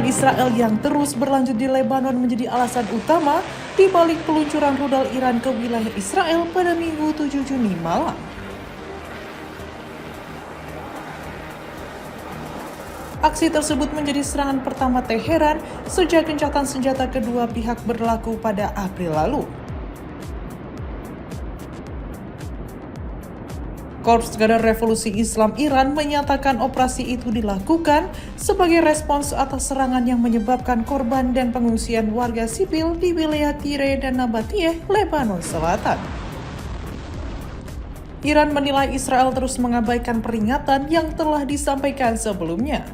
Israel yang terus berlanjut di Lebanon menjadi alasan utama di balik peluncuran rudal Iran ke wilayah Israel pada Minggu 7 Juni malam. Aksi tersebut menjadi serangan pertama Teheran sejak gencatan senjata kedua pihak berlaku pada April lalu. Korps Gardar Revolusi Islam Iran menyatakan operasi itu dilakukan sebagai respons atas serangan yang menyebabkan korban dan pengungsian warga sipil di wilayah Tire dan Nabatiyeh, Lebanon Selatan. Iran menilai Israel terus mengabaikan peringatan yang telah disampaikan sebelumnya.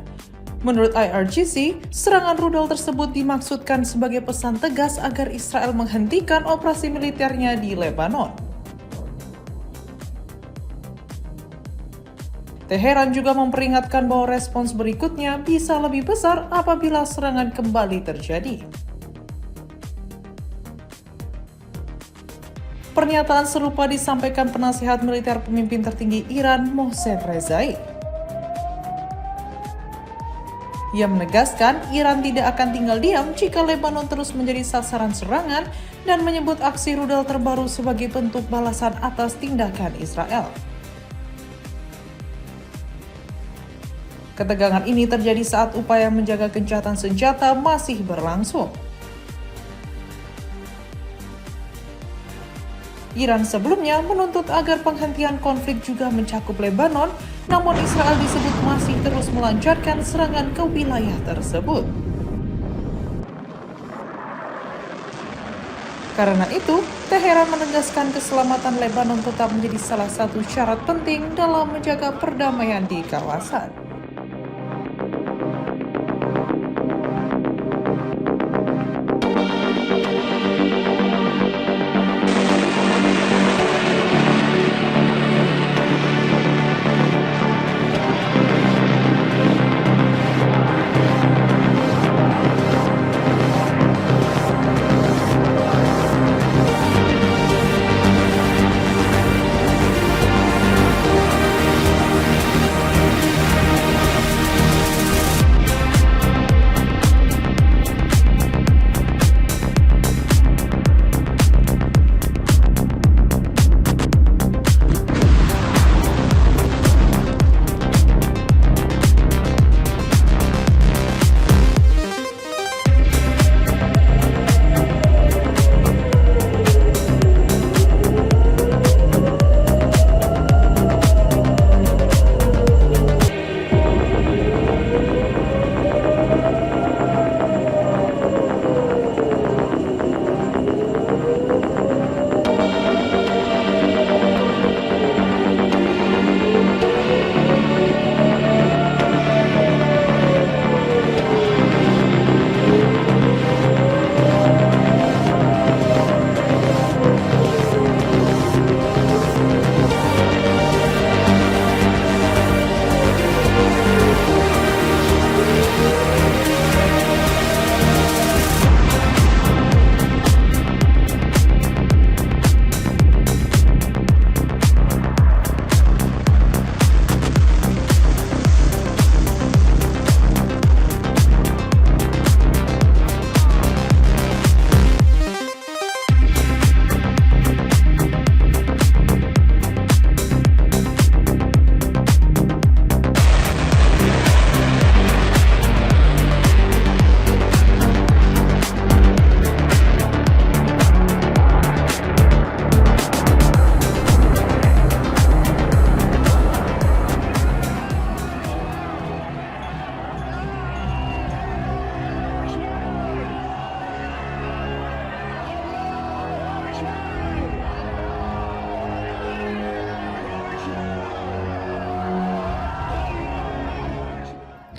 Menurut IRGC, serangan rudal tersebut dimaksudkan sebagai pesan tegas agar Israel menghentikan operasi militernya di Lebanon. Teheran juga memperingatkan bahwa respons berikutnya bisa lebih besar apabila serangan kembali terjadi. Pernyataan serupa disampaikan penasihat militer pemimpin tertinggi Iran, Mohsen Rezai. Ia menegaskan Iran tidak akan tinggal diam jika Lebanon terus menjadi sasaran serangan dan menyebut aksi rudal terbaru sebagai bentuk balasan atas tindakan Israel. Ketegangan ini terjadi saat upaya menjaga gencatan senjata masih berlangsung. Iran sebelumnya menuntut agar penghentian konflik juga mencakup Lebanon, namun Israel disebut masih terus melancarkan serangan ke wilayah tersebut. Karena itu, Teheran menegaskan keselamatan Lebanon tetap menjadi salah satu syarat penting dalam menjaga perdamaian di kawasan.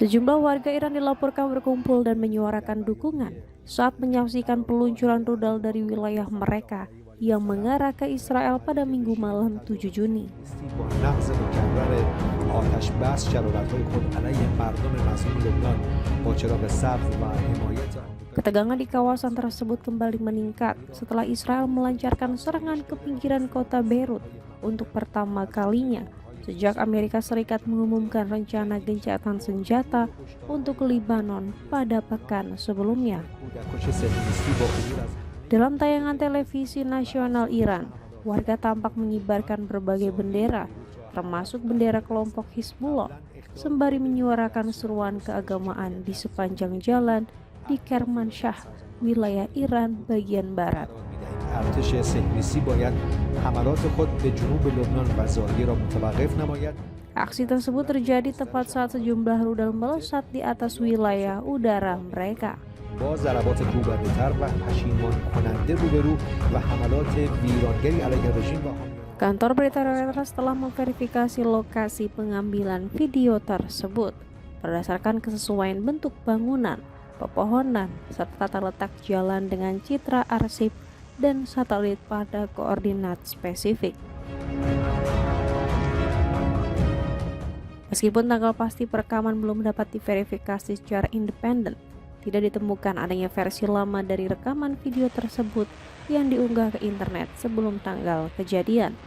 Sejumlah warga Iran dilaporkan berkumpul dan menyuarakan dukungan saat menyaksikan peluncuran rudal dari wilayah mereka yang mengarah ke Israel pada Minggu malam 7 Juni. Ketegangan di kawasan tersebut kembali meningkat setelah Israel melancarkan serangan ke pinggiran kota Beirut untuk pertama kalinya sejak Amerika Serikat mengumumkan rencana gencatan senjata untuk Lebanon pada pekan sebelumnya. Dalam tayangan televisi nasional Iran, warga tampak mengibarkan berbagai bendera, termasuk bendera kelompok Hizbullah, sembari menyuarakan seruan keagamaan di sepanjang jalan di Kermanshah, wilayah Iran bagian barat. Aksi tersebut terjadi tepat saat sejumlah rudal melesat di atas wilayah udara mereka. Kantor berita Reuters telah memverifikasi lokasi pengambilan video tersebut berdasarkan kesesuaian bentuk bangunan, pepohonan, serta tata letak jalan dengan citra arsip dan satelit pada koordinat spesifik. Meskipun tanggal pasti perekaman belum dapat diverifikasi secara independen, tidak ditemukan adanya versi lama dari rekaman video tersebut yang diunggah ke internet sebelum tanggal kejadian.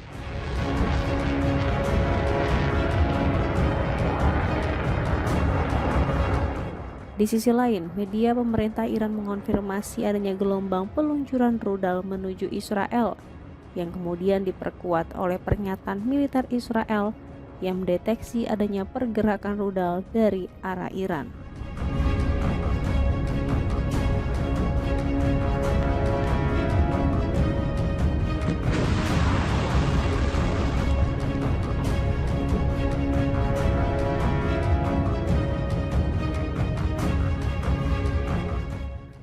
Di sisi lain, media pemerintah Iran mengonfirmasi adanya gelombang peluncuran rudal menuju Israel yang kemudian diperkuat oleh pernyataan militer Israel yang mendeteksi adanya pergerakan rudal dari arah Iran.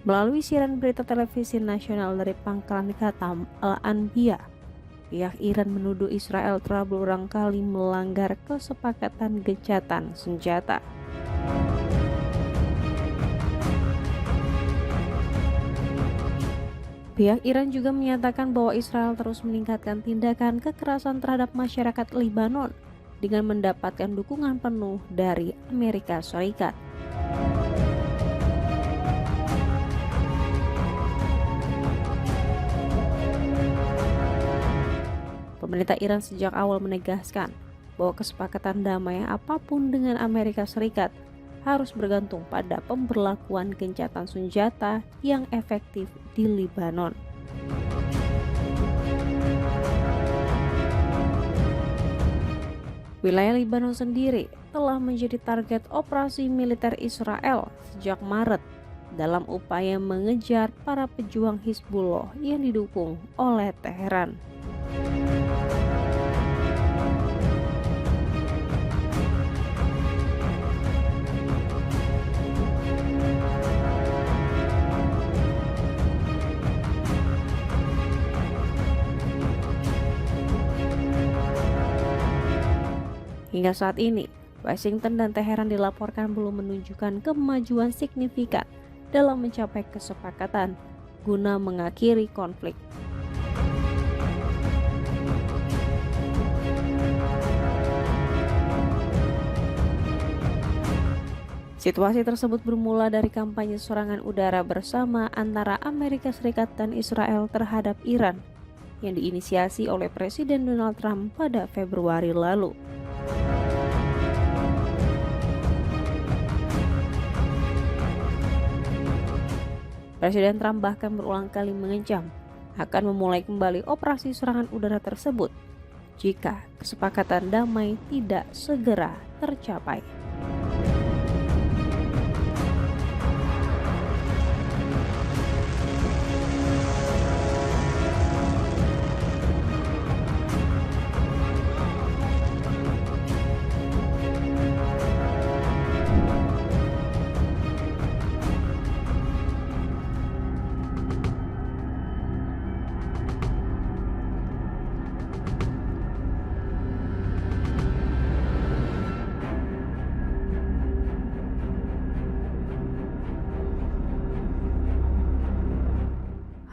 Melalui siaran berita televisi nasional dari Pangkalan Khatam Al-Anbiya, pihak Iran menuduh Israel telah berulang kali melanggar kesepakatan gencatan senjata. Pihak Iran juga menyatakan bahwa Israel terus meningkatkan tindakan kekerasan terhadap masyarakat Lebanon dengan mendapatkan dukungan penuh dari Amerika Serikat. Pemerintah Iran sejak awal menegaskan bahwa kesepakatan damai apapun dengan Amerika Serikat harus bergantung pada pemberlakuan gencatan senjata yang efektif di Lebanon. Wilayah Lebanon sendiri telah menjadi target operasi militer Israel sejak Maret dalam upaya mengejar para pejuang Hizbullah yang didukung oleh Teheran. Hingga saat ini, Washington dan Teheran dilaporkan belum menunjukkan kemajuan signifikan dalam mencapai kesepakatan guna mengakhiri konflik. Situasi tersebut bermula dari kampanye serangan udara bersama antara Amerika Serikat dan Israel terhadap Iran yang diinisiasi oleh Presiden Donald Trump pada Februari lalu. Presiden Trump bahkan berulang kali mengancam akan memulai kembali operasi serangan udara tersebut jika kesepakatan damai tidak segera tercapai.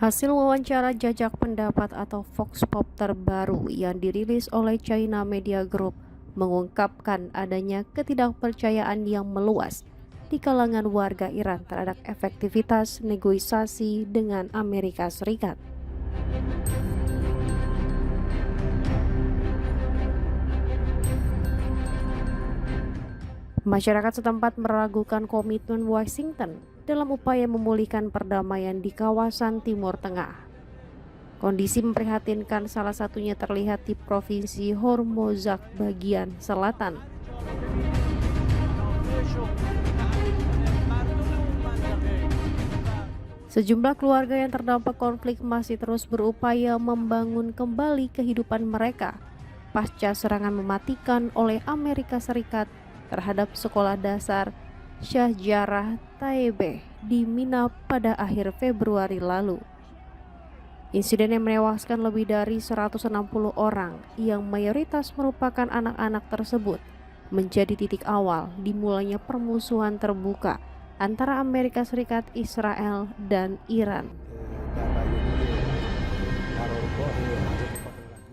Hasil wawancara jajak pendapat atau Vox Pop terbaru yang dirilis oleh China Media Group mengungkapkan adanya ketidakpercayaan yang meluas di kalangan warga Iran terhadap efektivitas negosiasi dengan Amerika Serikat. Masyarakat setempat meragukan komitmen Washington dalam upaya memulihkan perdamaian di kawasan Timur Tengah. Kondisi memprihatinkan, salah satunya terlihat di Provinsi Hormozgan bagian selatan. Sejumlah keluarga yang terdampak konflik masih terus berupaya membangun kembali kehidupan mereka pasca serangan mematikan oleh Amerika Serikat terhadap sekolah dasar Syahjarah Taibeh di Mina pada akhir Februari lalu. Insiden yang menewaskan lebih dari 160 orang yang mayoritas merupakan anak-anak tersebut menjadi titik awal dimulainya permusuhan terbuka antara Amerika Serikat, Israel, dan Iran.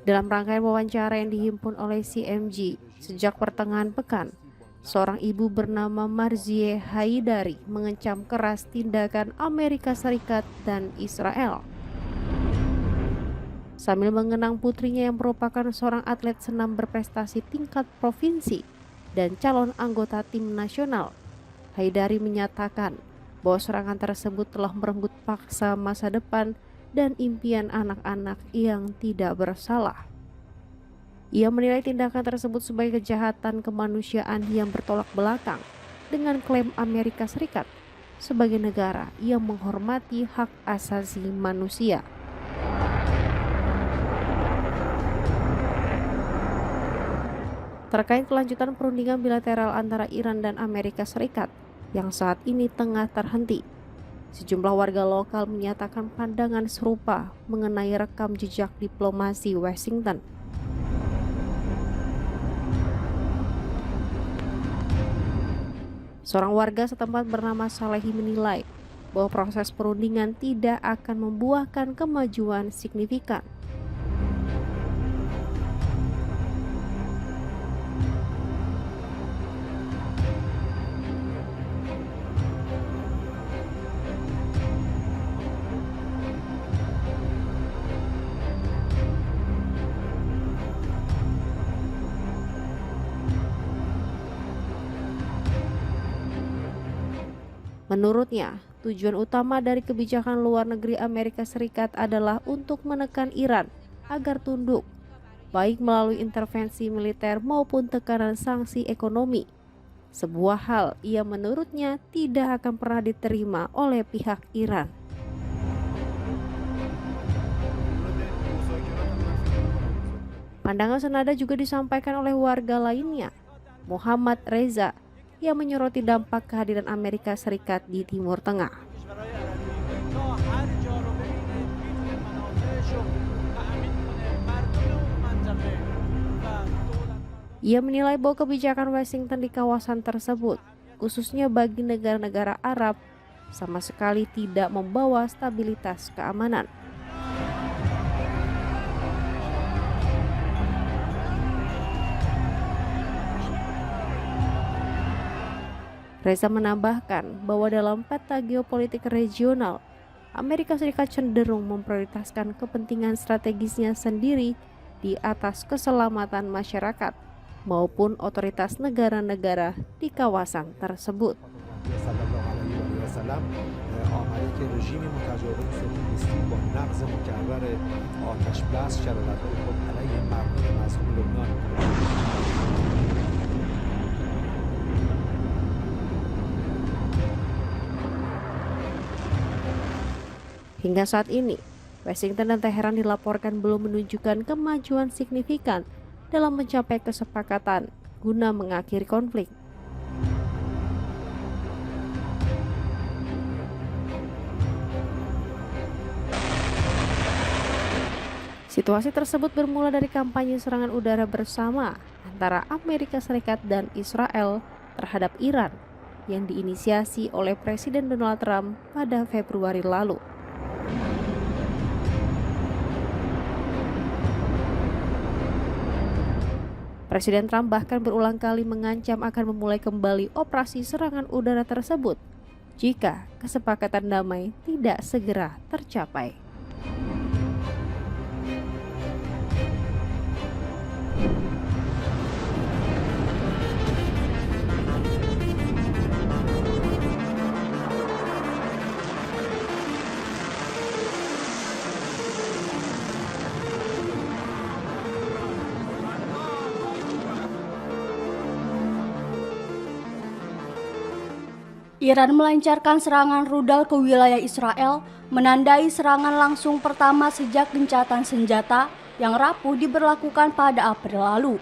Dalam rangkaian wawancara yang dihimpun oleh CMG sejak pertengahan pekan, seorang ibu bernama Marzie Haidari mengecam keras tindakan Amerika Serikat dan Israel. Sambil mengenang putrinya yang merupakan seorang atlet senam berprestasi tingkat provinsi dan calon anggota tim nasional, Haidari menyatakan bahwa serangan tersebut telah merenggut paksa masa depan dan impian anak-anak yang tidak bersalah. Ia menilai tindakan tersebut sebagai kejahatan kemanusiaan yang bertolak belakang dengan klaim Amerika Serikat sebagai negara yang menghormati hak asasi manusia. Terkait kelanjutan perundingan bilateral antara Iran dan Amerika Serikat yang saat ini tengah terhenti, sejumlah warga lokal menyatakan pandangan serupa mengenai rekam jejak diplomasi Washington. Seorang warga setempat bernama Salehi menilai bahwa proses perundingan tidak akan membuahkan kemajuan signifikan. Menurutnya, tujuan utama dari kebijakan luar negeri Amerika Serikat adalah untuk menekan Iran agar tunduk, baik melalui intervensi militer maupun tekanan sanksi ekonomi. Sebuah hal yang menurutnya tidak akan pernah diterima oleh pihak Iran. Pandangan senada juga disampaikan oleh warga lainnya, Muhammad Reza, yang menyoroti dampak kehadiran Amerika Serikat di Timur Tengah. Ia menilai bahwa kebijakan Washington di kawasan tersebut, khususnya bagi negara-negara Arab, sama sekali tidak membawa stabilitas keamanan. Reza menambahkan bahwa dalam peta geopolitik regional, Amerika Serikat cenderung memprioritaskan kepentingan strategisnya sendiri di atas keselamatan masyarakat maupun otoritas negara-negara di kawasan tersebut. Hingga saat ini, Washington dan Teheran dilaporkan belum menunjukkan kemajuan signifikan dalam mencapai kesepakatan guna mengakhiri konflik. Situasi tersebut bermula dari kampanye serangan udara bersama antara Amerika Serikat dan Israel terhadap Iran yang diinisiasi oleh Presiden Donald Trump pada Februari lalu. Presiden Trump bahkan berulang kali mengancam akan memulai kembali operasi serangan udara tersebut jika kesepakatan damai tidak segera tercapai. Iran melancarkan serangan rudal ke wilayah Israel, menandai serangan langsung pertama sejak gencatan senjata yang rapuh diberlakukan pada April lalu.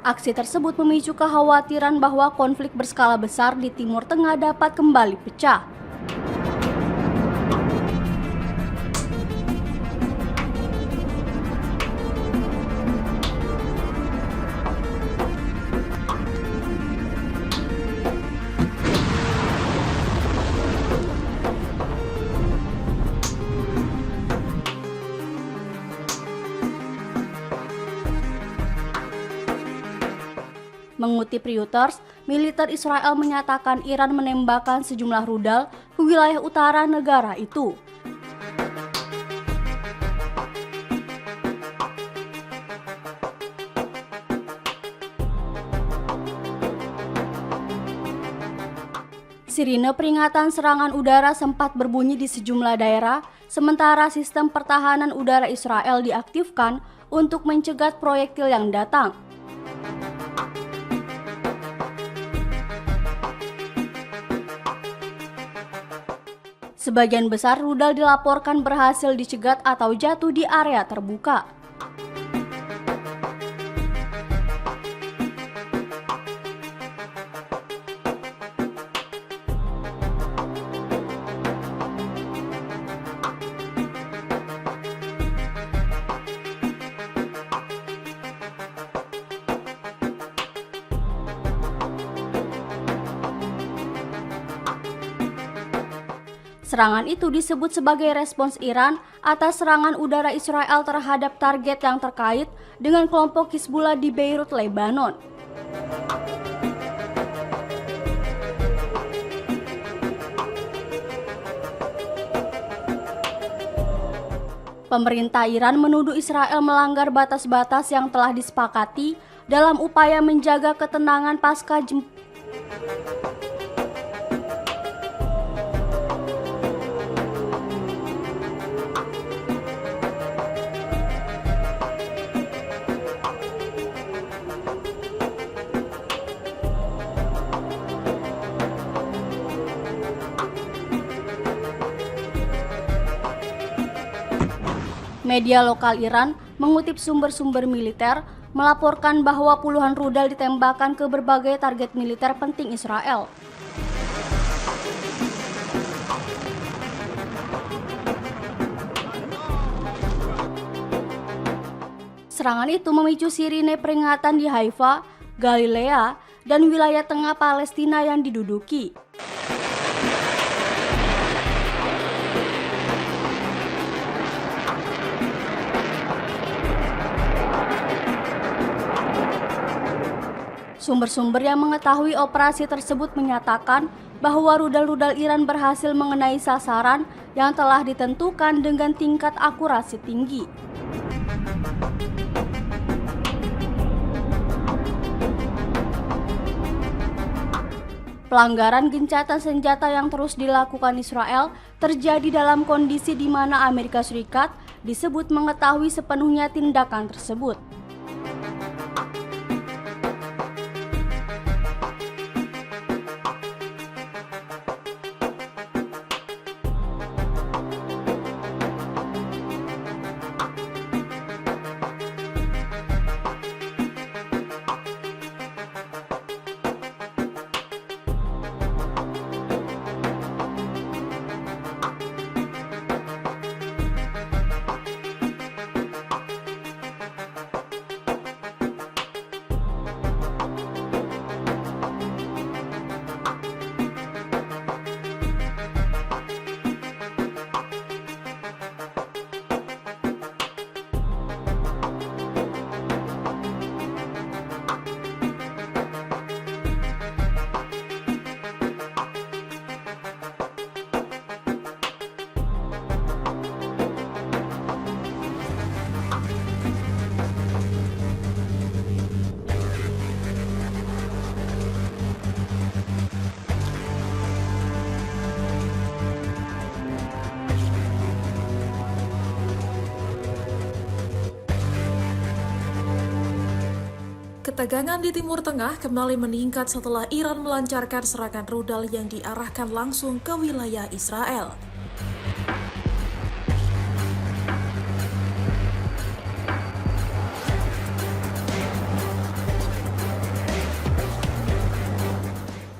Aksi tersebut memicu kekhawatiran bahwa konflik berskala besar di Timur Tengah dapat kembali pecah. Mengutip Reuters, militer Israel menyatakan Iran menembakkan sejumlah rudal ke wilayah utara negara itu. Sirine peringatan serangan udara sempat berbunyi di sejumlah daerah, sementara sistem pertahanan udara Israel diaktifkan untuk mencegat proyektil yang datang. Sebagian besar rudal dilaporkan berhasil dicegat atau jatuh di area terbuka. Serangan itu disebut sebagai respons Iran atas serangan udara Israel terhadap target yang terkait dengan kelompok Hizbullah di Beirut, Lebanon. Pemerintah Iran menuduh Israel melanggar batas-batas yang telah disepakati dalam upaya menjaga ketenangan pasca Media lokal Iran mengutip sumber-sumber militer melaporkan bahwa puluhan rudal ditembakkan ke berbagai target militer penting Israel. Serangan itu memicu sirine peringatan di Haifa, Galilea, dan wilayah tengah Palestina yang diduduki. Sumber-sumber yang mengetahui operasi tersebut menyatakan bahwa rudal-rudal Iran berhasil mengenai sasaran yang telah ditentukan dengan tingkat akurasi tinggi. Pelanggaran gencatan senjata yang terus dilakukan Israel terjadi dalam kondisi di mana Amerika Serikat disebut mengetahui sepenuhnya tindakan tersebut. Ketegangan di Timur Tengah kembali meningkat setelah Iran melancarkan serangan rudal yang diarahkan langsung ke wilayah Israel.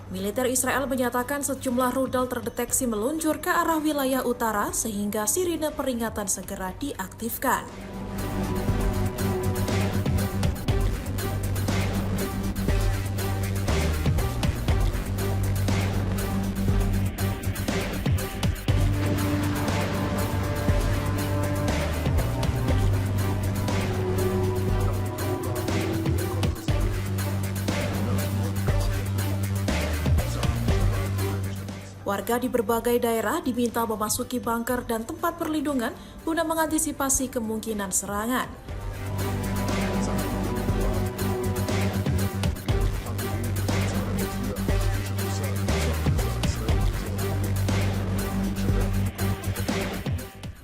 Militer Israel menyatakan sejumlah rudal terdeteksi meluncur ke arah wilayah utara sehingga sirine peringatan segera diaktifkan. Warga di berbagai daerah diminta memasuki bunker dan tempat perlindungan guna mengantisipasi kemungkinan serangan.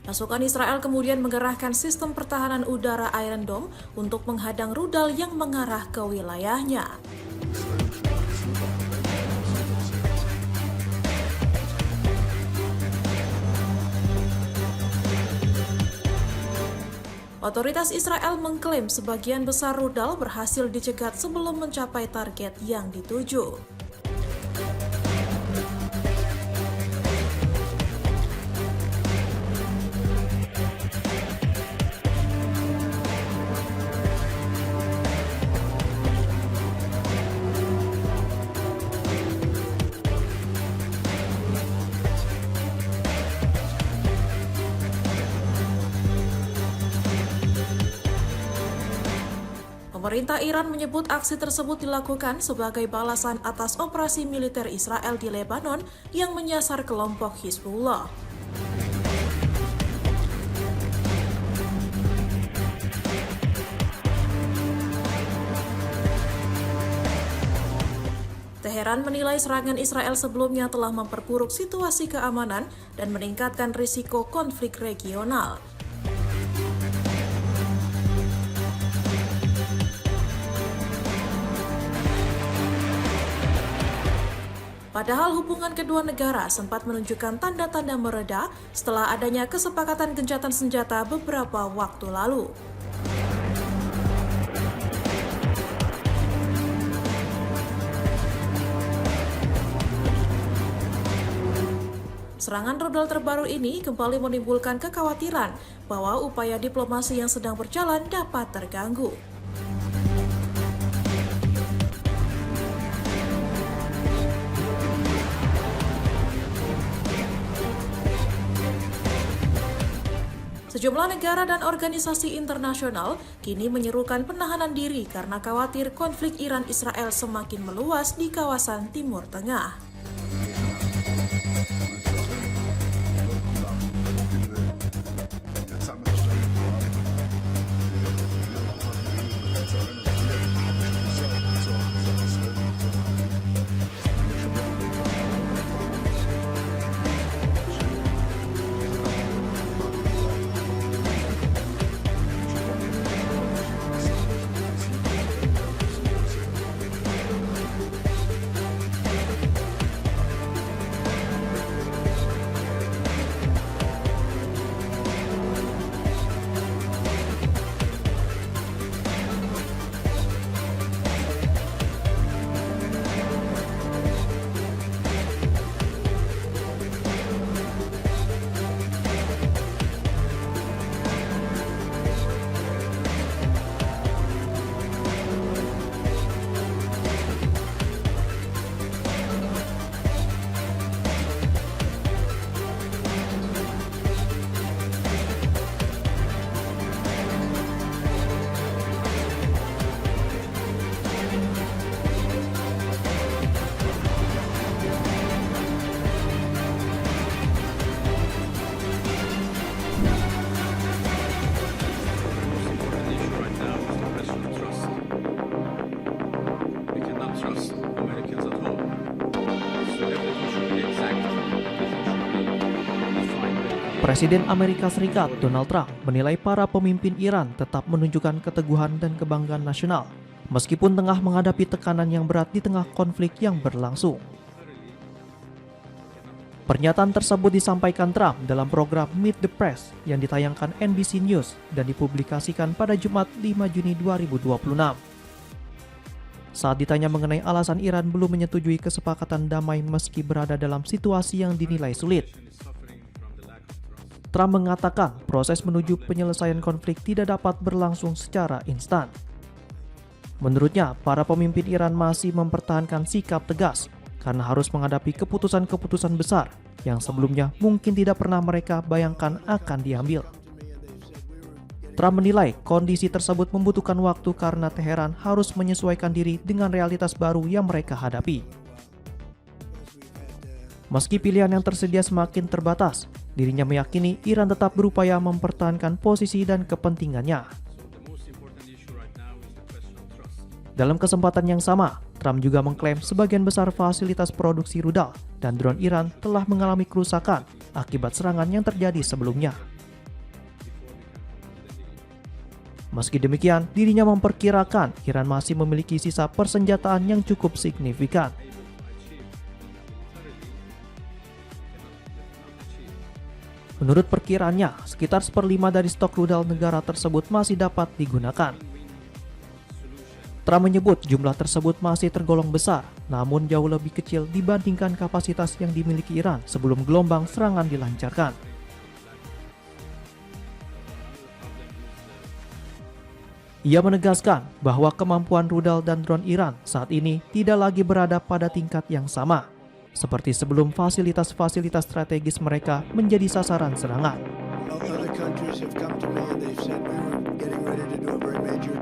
Pasukan Israel kemudian mengerahkan sistem pertahanan udara Iron Dome untuk menghadang rudal yang mengarah ke wilayahnya. Otoritas Israel mengklaim sebagian besar rudal berhasil dicegat sebelum mencapai target yang dituju. Pemerintah Iran menyebut aksi tersebut dilakukan sebagai balasan atas operasi militer Israel di Lebanon yang menyasar kelompok Hizbullah. Teheran menilai serangan Israel sebelumnya telah memperburuk situasi keamanan dan meningkatkan risiko konflik regional. Padahal hubungan kedua negara sempat menunjukkan tanda-tanda mereda setelah adanya kesepakatan gencatan senjata beberapa waktu lalu. Serangan rudal terbaru ini kembali menimbulkan kekhawatiran bahwa upaya diplomasi yang sedang berjalan dapat terganggu. Sejumlah negara dan organisasi internasional kini menyerukan penahanan diri karena khawatir konflik Iran-Israel semakin meluas di kawasan Timur Tengah. Presiden Amerika Serikat Donald Trump menilai para pemimpin Iran tetap menunjukkan keteguhan dan kebanggaan nasional meskipun tengah menghadapi tekanan yang berat di tengah konflik yang berlangsung. Pernyataan tersebut disampaikan Trump dalam program Meet the Press yang ditayangkan NBC News dan dipublikasikan pada Jumat 5 Juni 2026. Saat ditanya mengenai alasan Iran belum menyetujui kesepakatan damai meski berada dalam situasi yang dinilai sulit, Trump mengatakan proses menuju penyelesaian konflik tidak dapat berlangsung secara instan. Menurutnya, para pemimpin Iran masih mempertahankan sikap tegas karena harus menghadapi keputusan-keputusan besar yang sebelumnya mungkin tidak pernah mereka bayangkan akan diambil. Trump menilai kondisi tersebut membutuhkan waktu karena Teheran harus menyesuaikan diri dengan realitas baru yang mereka hadapi. Meski pilihan yang tersedia semakin terbatas, dirinya meyakini Iran tetap berupaya mempertahankan posisi dan kepentingannya. Dalam kesempatan yang sama, Trump juga mengklaim sebagian besar fasilitas produksi rudal dan drone Iran telah mengalami kerusakan akibat serangan yang terjadi sebelumnya. Meski demikian, dirinya memperkirakan Iran masih memiliki sisa persenjataan yang cukup signifikan. Menurut perkiraannya, sekitar 1/5 dari stok rudal negara tersebut masih dapat digunakan. Trump menyebut jumlah tersebut masih tergolong besar, namun jauh lebih kecil dibandingkan kapasitas yang dimiliki Iran sebelum gelombang serangan dilancarkan. Ia menegaskan bahwa kemampuan rudal dan drone Iran saat ini tidak lagi berada pada tingkat yang sama, seperti sebelum fasilitas-fasilitas strategis mereka menjadi sasaran serangan. Other countries have come to me and they've said we were getting ready to do a very major